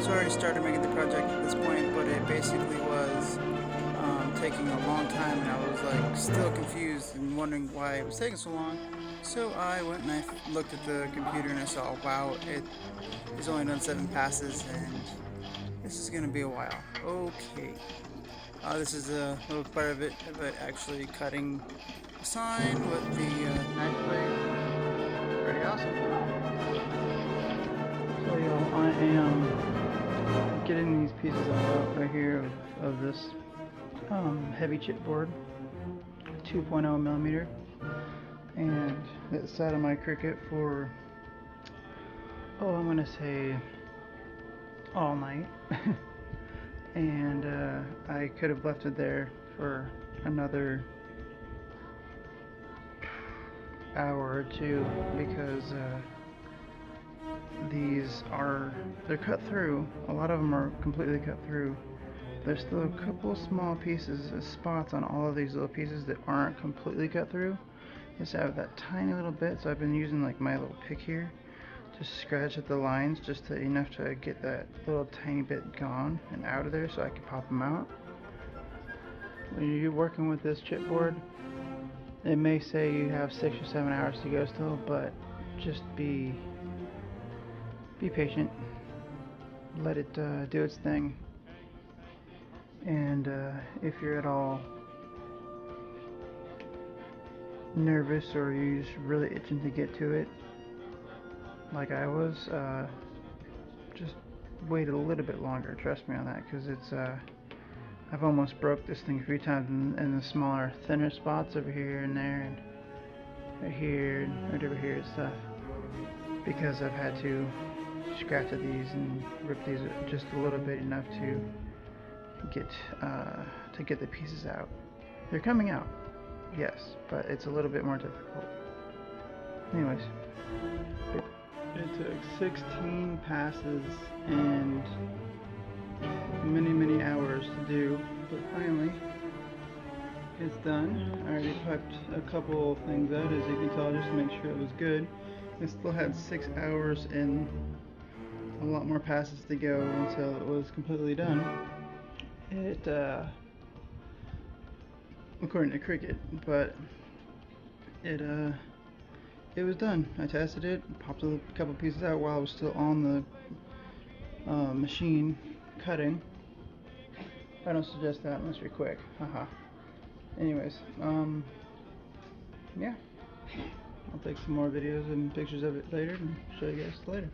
So I already started making the project at this point, but it basically was taking a long time, and I was like still confused and wondering why it was taking so long. So I went and looked at the computer and I saw, wow, it has only done 7 passes, and this is gonna be a while. Okay, this is a little part of it actually cutting a sign with the knife blade. Pretty awesome. So y'all, I am getting these pieces all out right here of this heavy chipboard, 2.0 millimeter, and it sat on my Cricut for, oh, I'm gonna say all night. And I could have left it there for another hour or two because they're cut through. A lot of them are completely cut through. There's still a couple small pieces, spots on all of these little pieces that aren't completely cut through. Just have that tiny little bit, so I've been using like my little pick here to scratch at the lines just enough to get that little tiny bit gone and out of there so I can pop them out. When you're working with this chipboard, it may say you have 6 or 7 hours to go still, but just be patient. Let it do its thing. And if you're at all nervous or you're just really itching to get to it, like I was, just wait a little bit longer. Trust me on that, because it's I've almost broke this thing a few times in the smaller, thinner spots over here and there, and right here and right over here and stuff, because I've had to scratch at these and rip these just a little bit, enough to get the pieces out. They're coming out, yes, but it's a little bit more difficult. Anyways, it took 16 passes and many hours to do, but finally it's done. I already piped a couple things out, as you can tell, just to make sure it was good. It still had 6 hours and a lot more passes to go until it was completely done. It according to Cricut, but it was done. I tested it, popped a couple pieces out while I was still on the machine cutting. I don't suggest that unless you're quick. Haha. Anyways, yeah. I'll take some more videos and pictures of it later and show you guys later.